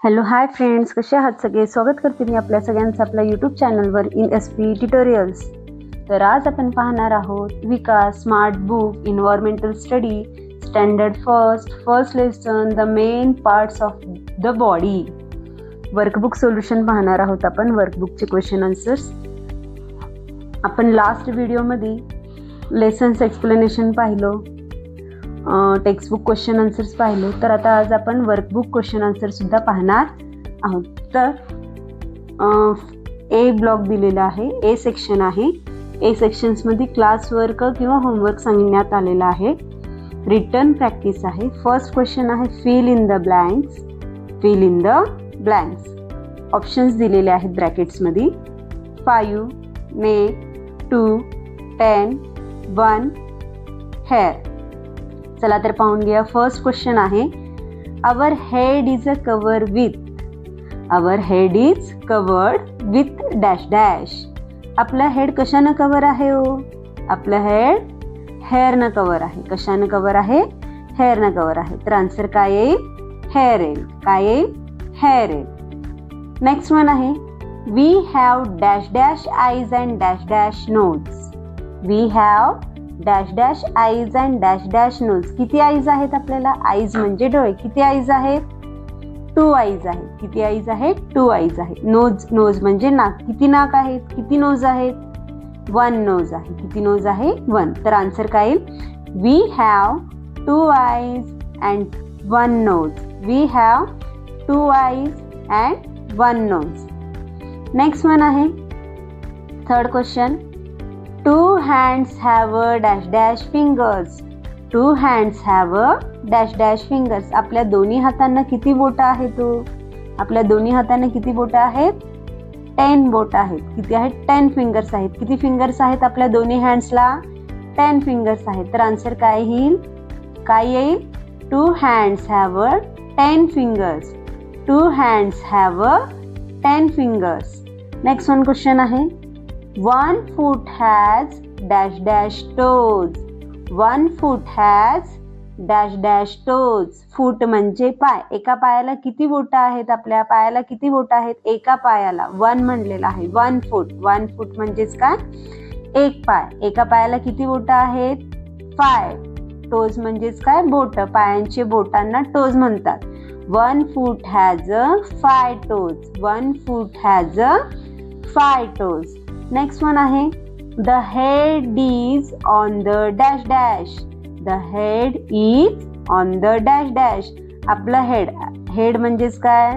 Hello hi friends, कसे आहात सगळे. स्वागत करते मी आपल्या सगळ्यांचं आपल्या यूट्यूब चॅनलवर इन SP ट्युटोरियल्स. तर आज आपण पाहणार आहोत Vikas smart book environmental study standard first lesson the main parts of the body. Workbook solution पाहणार आहोत आपण. वर्कबुकचे क्वेश्चन आन्सर्स आपण लास्ट व्हिडिओमध्ये लेसन्स एक्सप्लेनेशन पाहिलं, टेक्स्टबुक क्वेश्चन आन्सर्स पाहिले. तर आता आज आपण वर्कबुक क्वेश्चन आन्सर सुद्धा पाहणार आहोत. तर ए ब्लॉक दिलेला आहे, ए सेक्शन आहे. ए सेक्शन्समध्ये क्लास वर्क किंवा होमवर्क सांगण्यात आलेला आहे. रिटर्न प्रॅक्टिस आहे. फर्स्ट क्वेश्चन आहे fill in the blanks. Fill in the blanks. Options दिलेले आहेत ब्रॅकेट्समध्ये. 5, नेक, 2, 10, 1, हेअर. चला तर पाहून घ्या. फर्स्ट क्वेश्चन आहे our head is a cover with. Our head is covered with dash dash. आपला हेड कशानं कवर आहे हो? आपलं हेड हेअरनं कवर आहे. कशानं कवर आहे? हेअरनं कवर आहे. तर आन्सर काय येईल? हेअर येईल. काय येईल? हेअर येईल. नेक्स्ट वन आहे we have dash dash eyes and dash dash nose. We have dash dash eyes and dash dash nose. किती आईज आहेत आपल्याला? आईज म्हणजे डोळे. किती आईज आहेत? 2 आईज आहेत. किती आईज आहेत? 2 आईज आहेत. नोज म्हणजे नाक. किती नाक आहेत? किती नोज आहेत? 1 नोज आहे. किती नोज आहे? 1. तर आन्सर काय येईल? We have 2 eyes and 1 nose. We have 2 eyes and 1 nose. Next one आहे third question. 2 hands have a dash dash fingers. 2 hands have a dash dash fingers. आपल्या दोन्ही हातांना किती बोटं आहेत? आपल्या दोन्ही हातांना किती बोटं आहेत? 10 बोटं आहेत. किती आहेत? 10 फिंगर्स आहेत. किती फिंगर्स आहेत आपल्या दोन्ही हँड्सला? 10 फिंगर्स आहेत. तर आन्सर काय येईल? काय येईल? 2 hands have a 10 fingers. 2 hands have a 10 fingers. Next one question आहे 1 foot has dash dash toes. 1 foot has dash dash toes. फूट म्हणजे पाय. एका पायाला किती बोटं आहेत? आपल्या पायाला किती बोटं आहेत? एका पायाला 1 म्हणलेलं आहे. 1 foot. 1 foot म्हणजेच काय? एक पाय. एका पायाला किती बोटं आहेत? 5. टोज म्हणजेच काय? बोटं. पायांचे बोटांना टोज म्हणतात. 1 foot has a 5 toes. 1 foot has a 5 toes. Next one आहे the head is on the dash dash. The head is on the dash dash. आपलं हेड म्हणजेच काय?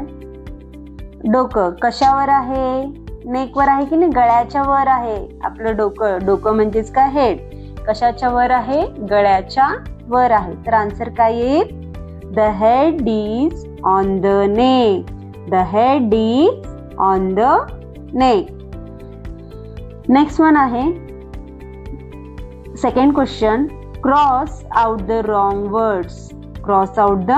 डोकं. कशावर आहे? नेकवर आहे की नाही? गळ्याच्या वर आहे आपलं डोकं. डोकं म्हणजेच काय? हेड. कशाच्या वर आहे? गळ्याच्या वर आहे. तर आन्सर काय येईल? The head is on the neck. The head is on the neck. Next one आहे second question. Cross out the wrong words. Cross out the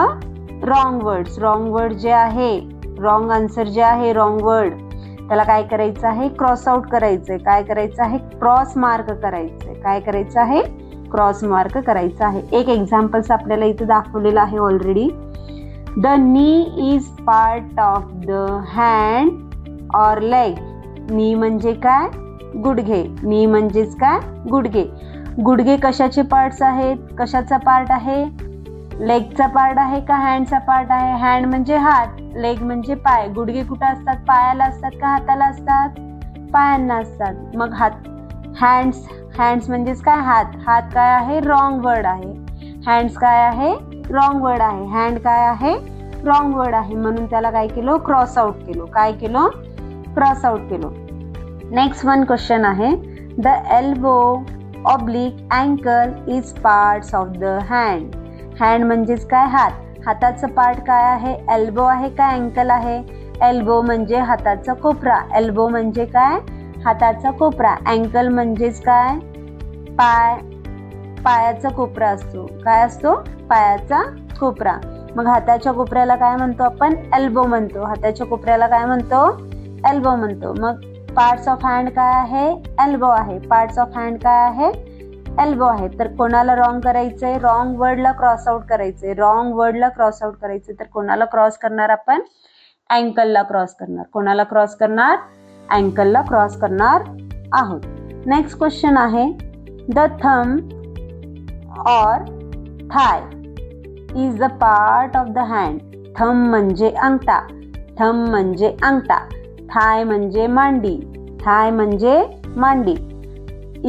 wrong words. Wrong word जे आहे, रॉंग आन्सर जे आहे, wrong word, त्याला काय करायचं आहे? Cross out करायचंय. काय करायचं आहे? क्रॉस मार्क करायचंय. काय करायचं आहे? क्रॉस मार्क करायचं आहे. एक एक्झाम्पल्स आपल्याला इथे दाखवलेलं आहे already. The knee is part of the hand or leg. नी म्हणजे काय? गुडघे. नी म्हणजेच काय? गुडघे. गुडघे कशाचे पार्ट्स आहेत? कशाचा पार्ट आहे? लेगचा पार्ट आहे का हँडचा पार्ट आहे? हँड म्हणजे हात, लेग म्हणजे पाय. गुडघे कुठं असतात? पायाला असतात का हाताला असतात? पायांना असतात. मग हात, हँड्स म्हणजेच काय? हात. हात काय आहे? रॉंग वर्ड आहे. हँड्स काय आहे? रॉंग वर्ड आहे. हँड काय आहे? रॉंग वर्ड आहे. म्हणून त्याला काय केलं? क्रॉस आउट केलं. काय केलं? क्रॉस आउट केलं. नेक्स्ट वन क्वेश्चन आहे the elbow oblique ankle is parts of the hand. Hand म्हणजेच काय? हात. हाताचं पार्ट काय आहे? एल्बो आहे का अँकल आहे? एल्बो म्हणजे हाताचा कोपरा. एल्बो म्हणजे काय? हाताचा कोपरा. अँकल म्हणजेच काय? पाय. पायाचा कोपरा असतो. काय असतो? पायाचा कोपरा. मग हाताच्या कोपऱ्याला काय म्हणतो आपण? एल्बो म्हणतो. हाताच्या कोपऱ्याला काय म्हणतो? एल्बो म्हणतो. मग पार्ट्स ऑफ हँड काय आहे? एल्बो आहे. पार्ट्स ऑफ हँड काय आहे? एल्बो आहे. तर कोणाला रॉंग करायचंय? रॉंग वर्डला क्रॉस आउट करायचंय. रॉंग वर्डला क्रॉस आउट करायचंय. तर कोणाला क्रॉस करणार आपण? अँकलला क्रॉस करणार. कोणाला क्रॉस करणार? अँकलला क्रॉस करणार आहोत. नेक्स्ट क्वेश्चन आहे द थंब और thigh is the part of the hand. Thumb म्हणजे अंगठा, थंब म्हणजे अंगठा, थाय म्हणजे मांडी, थाय म्हणजे मांडी.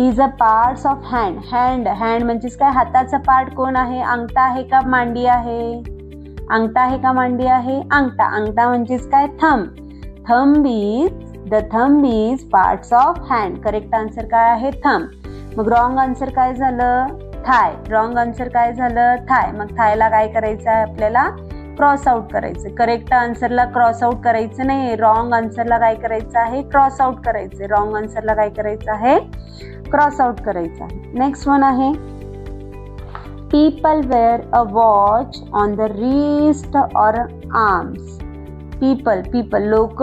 Is a parts of hand. Hand, hand म्हणजेच काय? हाताचा पार्ट कोण आहे? अंगठा आहे का मांडी आहे? अंगठा आहे का मांडी आहे? अंगठा. अंगठा म्हणजेच काय? Thumb. Thumb is, the thumb is parts of hand. Correct answer काय आहे? थंब. मग रॉंग आन्सर काय झालं? थाय. रॉंग आन्सर काय झालं? थाय. मग थायला काय करायचं आहे आपल्याला? क्रॉस आउट करायचं. करेक्ट आन्सरला क्रॉस आउट करायचं नाही, रॉंग आन्सरला काय करायचं आहे? क्रॉस आउट करायचं. रॉंग आन्सरला काय करायचं आहे? क्रॉस आउट करायचं आहे. नेक्स्ट वन आहे people wear a watch on the wrist or arms. People लोक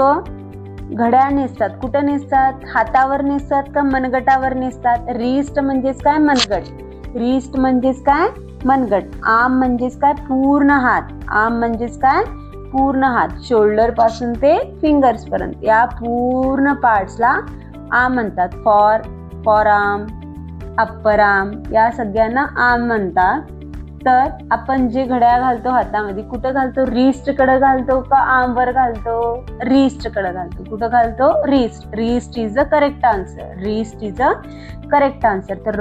घड्याळ नेसतात. कुठं नेसतात? हातावर नेसतात का मनगटावर नेसतात? रिस्ट म्हणजेच काय? मनगट. रिस्ट म्हणजेच काय? मनगट. आर्म म्हणजेच काय? पूर्ण हात. आर्म म्हणजेच काय? पूर्ण हात. शोल्डर पासून ते फिंगर्स पर्यंत या पूर्ण पार्ट्सला आर्म म्हणतात. फॉर आर्म, अप्पर आर्म या सगळ्यांना आर्म म्हणतात. तर आपण जे घड्याळ घालतो हातामध्ये कुठं घालतो? रिस्ट कडे घालतो का आर्मवर घालतो? रिस्ट कडे घालतो. कुठं घालतो? Wrist. Wrist is a correct answer. Wrist is a correct answer. तर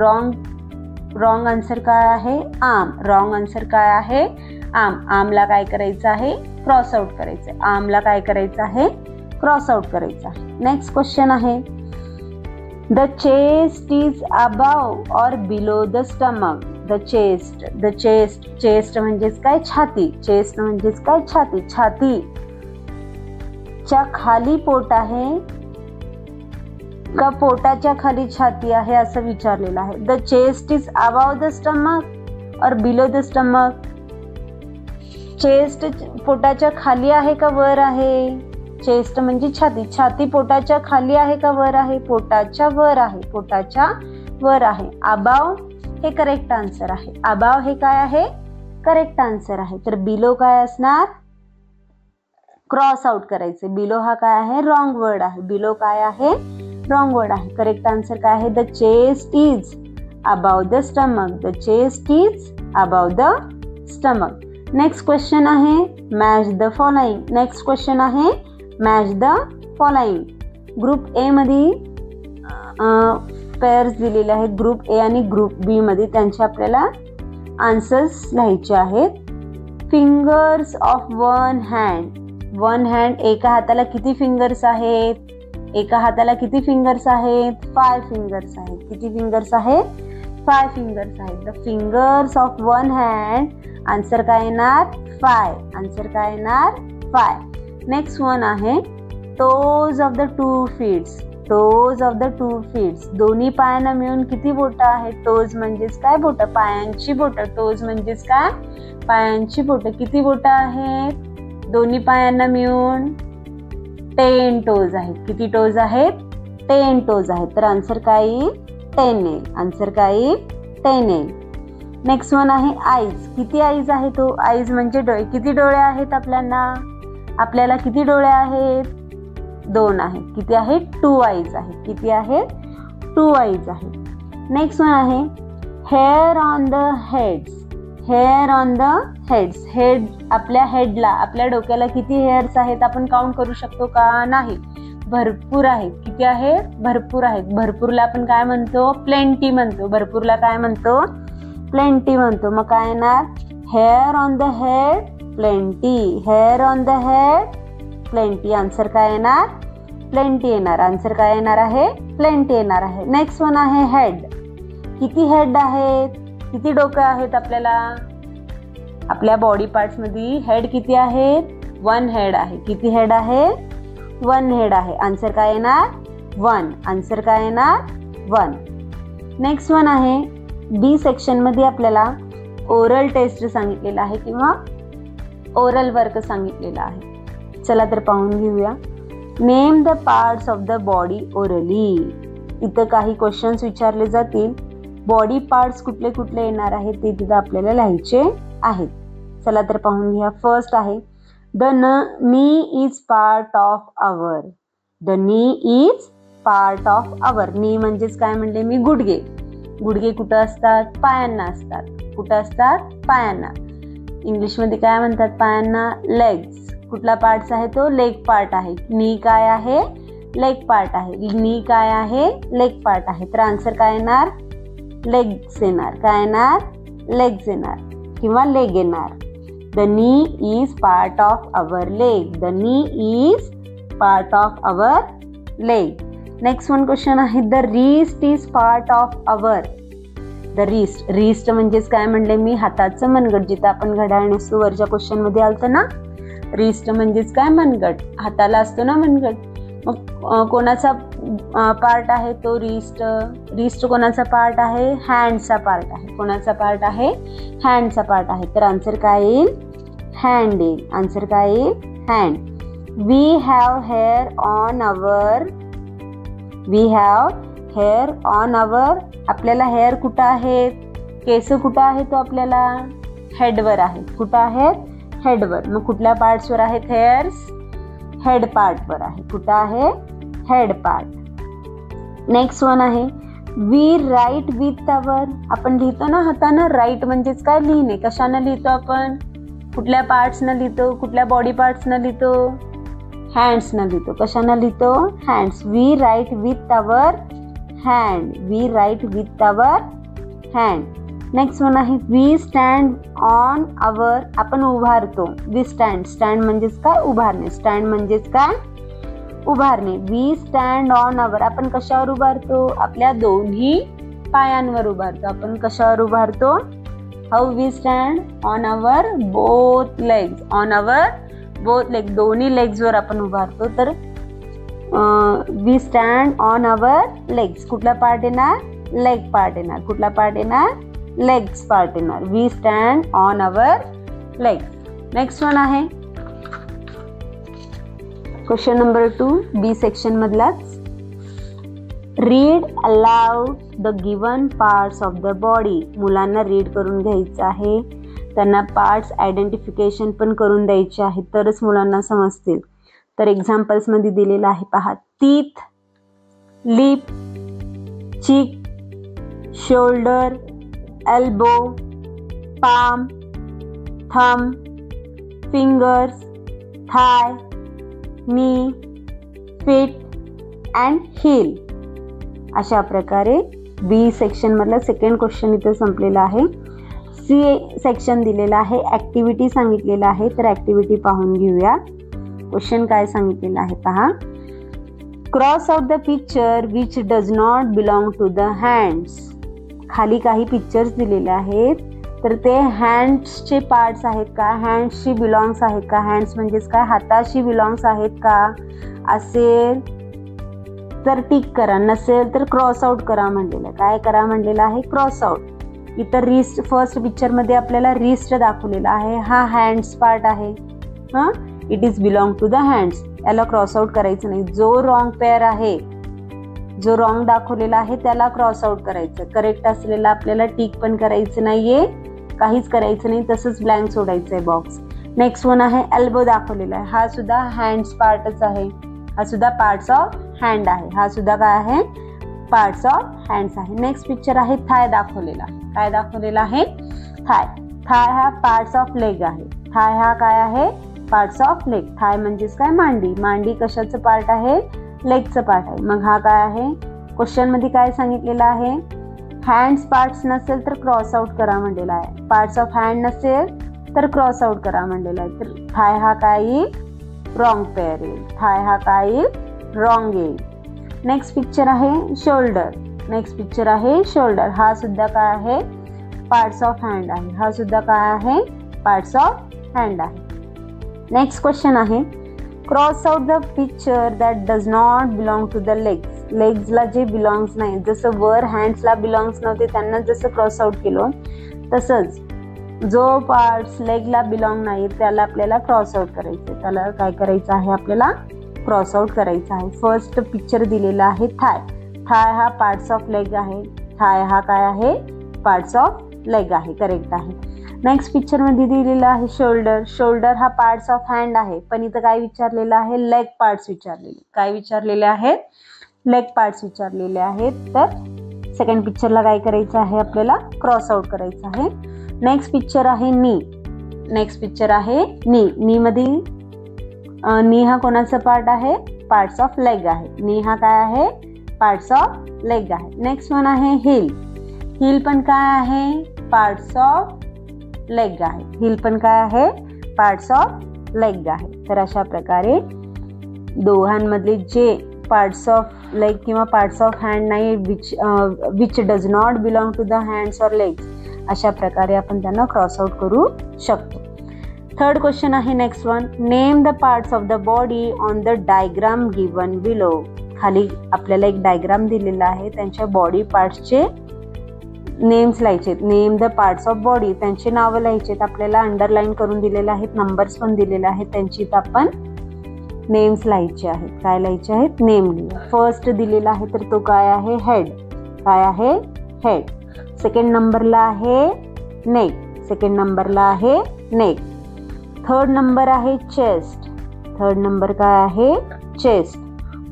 रॉंग आन्सर काय आहे? आर्म. रॉंग आन्सर काय आहे? आर्म. आर्मला काय करायचं आहे? क्रॉस आउट करायचं. आर्मला काय करायचं आहे? क्रॉस आउट करायचं आहे. नेक्स्ट क्वेश्चन आहे द चेस्ट इज अबव और below the stomach. The chest. The chest. Chest म्हणजेच काय? छाती. चेस्ट म्हणजेच काय? छाती. छातीच्या खाली पोट आहे का पोटाच्या खाली छाती आहे असं विचारलेलं आहे. The chest is above the stomach और बिलो द स्टमक. चेस्ट पोटाच्या खाली आहे का वर आहे? चेस्ट म्हणजे छाती. छाती पोटाच्या खाली आहे का वर आहे? पोटाच्या वर आहे. पोटाच्या वर आहे. अबाव हे करेक्ट आन्सर आहे. अबाव हे काय आहे? करेक्ट आन्सर आहे. तर बिलो काय असणार? क्रॉस आउट करायचे. बिलो हा काय आहे? रॉंग वर्ड आहे. बिलो काय आहे? रॉंग वर्ड आहे. करेक्ट आन्सर काय आहे? The chest is above the stomach. The chest is above the stomach. Next question आहे match the following. Next question आहे match the following. Group A मध्ये pairs दिलेले आहेत. ग्रुप ए आणि group बी मध्ये त्यांचे आपल्याला आन्सर्स लिहायचे आहेत. Fingers of one hand. One hand. एका हाताला किती फिंगर्स आहेत? एका हाताला किती फिंगर्स आहेत? 5 फिंगर्स आहेत. किती फिंगर्स आहेत? 5 फिंगर्स आहेत. The fingers of one hand. Answer काय येणार? 5. आन्सर काय येणार? 5. नेक्स्ट वन आहे toes of the 2 feets. Toes of the 2 feets. दोन्ही पायांना मिळून किती बोटं आहेत? टोज म्हणजेच काय? बोटं. पायांची बोटं. टोज म्हणजेच काय? पायांची बोटं. किती बोटं आहेत? दोन्ही पायांना मिळून 10 टोज आहेत. किती टोज आहेत? 10 टोज आहेत. तर आन्सर काय येईल? 10 येईल. आन्सर काय येईल? 10 येईल. नेक्स्ट वन आहे आईज. किती आईज आहे तो? आईज म्हणजे डोळे. किती डोळे आहेत आपल्याला किती डोळे आहेत? 2 आहेत. किती आहेत? 2 आईज आहेत. किती आहेत? 2 आईज आहेत. नेक्स्ट वन आहे hair on the heads. Hair on the heads. Head आपल्या हेडला, आपल्या डोक्याला किती हेअर्स आहेत आपण काउंट करू शकतो का? नाही. भरपूर आहेत. किती आहेत? भरपूर आहेत. भरपूरला आपण काय म्हणतो? प्लेंटी म्हणतो. भरपूरला काय म्हणतो? प्लेंटी म्हणतो. मग काय येणार? Hair on the head plenty. Hair on the head plenty. Answer काय येणार? प्लेंटी येणार. आन्सर काय येणार आहे? प्लेंटी येणार आहे. नेक्स्ट वन आहे हेड. किती हेड आहेत? किती डोकं आहेत आपल्याला? आपल्या बॉडी पार्ट्स मध्ये हेड किती आहेत? 1 हेड आहे. किती हेड आहे? 1 हेड आहे. आन्सर काय येणार? 1. आन्सर काय येणार? 1. नेक्स्ट वन आहे बी सेक्शन मध्ये आपल्याला ओरल टेस्ट सांगितलेला आहे किंवा ओरल वर्क सांगितलेला आहे. चला तर पाहून घेऊया. Name the parts of the body orally. इथं काही क्वेश्चन्स विचारले जातील. बॉडी पार्ट्स कुठले कुठले येणार आहेत ते तिथं आपल्याला लिहायचे आहेत. चला तर पाहून घ्या. फर्स्ट आहे the knee is part of our. The knee is part of our. Knee म्हणजेच काय म्हणले मी, गुडघे. गुडघे कुठं असतात? पायांना असतात. कुठं असतात? पायांना. इंग्लिशमध्ये काय म्हणतात पायांना? लेग्स. कुठला पार्ट आहे तो? लेग पार्ट आहे. नी काय आहे? लेग पार्ट आहे. नी काय आहे? लेग पार्ट आहे. तर आन्सर काय येणार? लेग्स येणार. काय येणार? लेग्स येणार किंवा लेग येणार. The knee is part of our leg. The knee is part of our leg. Next one question आहे, the wrist is part of our. The wrist. Wrist म्हणजेच काय म्हणले मी, हाताचं मनगट. जिथं आपण घड्याळ नेसतो, वरच्या क्वेश्चन मध्ये आलतं ना. रिस्ट म्हणजेच काय? मनगट. हाताला असतो ना मनगट. मग कोणाचा पार्ट आहे तो रिस्ट? रिस्ट कोणाचा पार्ट आहे? हँडचा पार्ट आहे. कोणाचा पार्ट आहे? हँडचा पार्ट आहे. तर आन्सर काय येईल? हँड येईल. आन्सर काय येईल? Hand. We have hair on our. We have hair on our. आपल्याला हेअर कुठं आहेत? केस कुठं आहे तो आपल्याला? हेडवर आहे. कुठं आहेत? हेडवर. मग कुठल्या पार्ट्सवर आहेत हेअर्स? हेड पार्टवर आहे. कुठं आहे? Head part. नेक्स्ट वन आहे, वी राईट विथ अवर. आपण लिहितो ना हातानं. राईट म्हणजेच काय? लिहिणे. कशानं लिहितो आपण? कुठल्या पार्ट्सनं लिहितो? कुठल्या बॉडी पार्ट्सनं लिहितो? हँड्सनं लिहितो. कशानं लिहितो? Hands. We write with our hand. We write with our hand. Next one आहे, वी स्टँड ऑन अवर. आपण उभारतो. We stand. स्टँड म्हणजेच काय? उभारणे. स्टँड म्हणजेच काय? उभारणे. We stand on our. आपण कशावर उभारतो? आपल्या दोन्ही पायांवर उभारतो. आपण कशावर उभारतो? How we stand on our both legs. On our both leg. दोन्ही लेग्सवर आपण उभारतो. तर we stand on our legs. कुठला पार्ट येणार? लेग पार्ट येणार. कुठला पार्ट येणार? लेग्स पार्ट येणार. We stand on our legs. Next one आहे क्वेश्चन नंबर 2, बी सेक्शन मधलाच. Read aloud the given parts of the body. मुलांना रीड करून घ्यायचं आहे. त्यांना पार्ट्स आयडेंटिफिकेशन पण करून द्यायचे आहे, तरच मुलांना समजतील. तर एक्झाम्पल्स मध्ये दिलेलं आहे पहा. Teeth, lip, cheek, shoulder, elbow, palm, thumb, fingers, thigh, knee, feet and heel. अशा प्रकारे बी सेक्शन मधला सेकंड क्वेश्चन इथं संपलेला आहे. सी सेक्शन दिलेला आहे, ऍक्टिव्हिटी सांगितलेला आहे. तर ऍक्टिव्हिटी पाहून घेऊया. क्वेश्चन काय सांगितलेला आहे पहा. Cross out the picture which does not belong to the hands. खाली काही पिक्चर्स दिलेले आहेत, तर ते हँड्सचे पार्ट्स आहेत का? हँड्सशी बिलॉंग्स आहेत का? हँड्स म्हणजेच काय? हाताशी बिलॉंग्स आहेत का? असेल तर टिक करा, नसेल तर क्रॉस आउट करा म्हणलेलं. काय करा म्हणलेलं आहे? Cross out. इतर रिस्ट फर्स्ट पिक्चर मध्ये आपल्याला रिस्ट दाखवलेला आहे. हा हँड्स पार्ट आहे. It is belong to the hands. याला क्रॉस आउट करायचं नाही. जो रॉंग पेअर आहे, जो रॉंग दाखवलेला आहे त्याला क्रॉस आउट करायचं. करेक्ट असलेला आपल्याला टिक पण करायचं नाहीये, काहीच करायचं नाही, तसंच ब्लँक सोडायचं आहे बॉक्स. नेक्स्ट वन आहे एल्बो दाखवलेला आहे. हा सुद्धा हँड्स पार्टच आहे. हा सुद्धा पार्ट्स ऑफ हँड आहे. हा सुद्धा काय आहे? पार्ट्स ऑफ हँड्स आहे. नेक्स्ट पिक्चर आहे थाय दाखवलेला. काय दाखवलेला आहे? थाय. थाय हा पार्ट्स ऑफ लेग आहे. थाय हा काय आहे? Parts of leg. थाय म्हणजेच काय? मांडी. मांडी कशाचं पार्ट आहे? लेगचं पार्ट आहे. मग हा काय आहे? क्वेश्चन मध्ये काय सांगितलेलं आहे? हँड्स पार्ट्स नसेल तर क्रॉस आउट करा म्हणलेला आहे. पार्ट्स ऑफ हँड नसेल तर क्रॉस आउट करा म्हणलेला आहे. तर थाय हा काय येईल? रॉंग पेअर येईल. थाय हा काय येईल? रॉंग येईल. नेक्स्ट पिक्चर आहे शोल्डर. नेक्स्ट पिक्चर आहे शोल्डर. हा सुद्धा काय आहे? पार्ट्स ऑफ हँड आहे. हा सुद्धा काय आहे? पार्ट्स ऑफ हँड आहे. नेक्स्ट क्वेश्चन आहे, cross out the picture that does not belong to the legs. लेग्सला जे बिलॉंग्स नाही, जसं वर हँड्सला बिलॉंग्स नव्हते त्यांना जसं क्रॉस आउट केलं, तसंच जो पार्ट्स लेगला बिलॉंग नाही त्याला आपल्याला क्रॉस आउट करायचं. त्याला काय करायचं आहे? आपल्याला क्रॉस आउट करायचं आहे. फर्स्ट पिक्चर दिलेला आहे थाय. थाय हा पार्ट्स ऑफ लेग आहे. थाय हा काय आहे? पार्ट्स ऑफ लेग आहे. करेक्ट आहे. नेक्स्ट पिक्चर मध्ये दिलेला आहे शोल्डर. शोल्डर हा पार्ट्स ऑफ हँड आहे, पण इथं काय विचारलेलं आहे, लेग पार्ट्स विचारलेले. काय विचारलेले आहेत, लेग पार्ट्स विचारलेले आहेत. तर सेकंड पिक्चरला काय करायचं आहे, आपल्याला क्रॉस आउट करायचं आहे. नेक्स्ट पिक्चर आहे नी. नेक्स्ट पिक्चर आहे नी. नी मध्ये नी हा कोणाचा पार्ट आहे, पार्ट्स ऑफ लेग आहे. नी हा काय आहे, पार्ट्स ऑफ लेग आहे. नेक्स्ट वन आहे हिल. हिल पण काय आहे, पार्ट्स ऑफ लेग आहे. हिल पण काय आहे, पार्ट्स ऑफ लेग आहे. तर अशा प्रकारे दोघांमधले जे पार्ट्स ऑफ लेग किंवा पार्ट्स ऑफ हँड नाही, which does not belong to the hands or legs, अशा प्रकारे आपण त्यांना क्रॉस आउट करू शकतो. थर्ड क्वेश्चन आहे next one. Name the parts of the body on the diagram given below. खाली आपल्याला एक डायग्राम दिलेला आहे, त्यांच्या बॉडी पार्ट्सचे नेम्स लिहायचे. Name the parts of body, त्यांची नावं लिहायचेत. आपल्याला अंडरलाईन करून दिलेले आहेत, नंबर्स पण दिलेले आहेत, त्यांची आपण नेम्स लिहायचे आहेत. काय लिहायचे आहेत, नेम लिहा. फर्स्ट दिलेला आहे तर तो काय आहे, हेड. काय आहे, हेड. सेकंड नंबरला आहे नेक. सेकंड नंबरला आहे नेक. थर्ड नंबर आहे चेस्ट. थर्ड नंबर काय आहे, चेस्ट.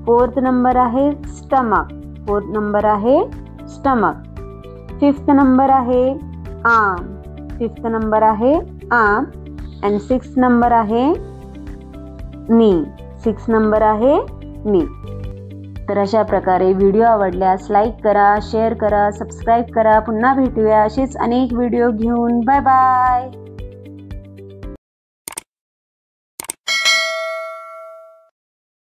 फोर्थ नंबर आहे स्टमक. फोर्थ नंबर आहे स्टमक. फिफ्थ नंबर आहे आर्म. फिफ्थ नंबर आहे आर्म. अँड सिक्स्थ नंबर आहे नी. सिक्स्थ नंबर आहे नी. तर अशा प्रकारे व्हिडिओ आवडल्यास लाईक करा, शेअर करा, सबस्क्राईब करा. पुन्हा भेटूया असेच अनेक व्हिडिओ घेऊन. Bye bye.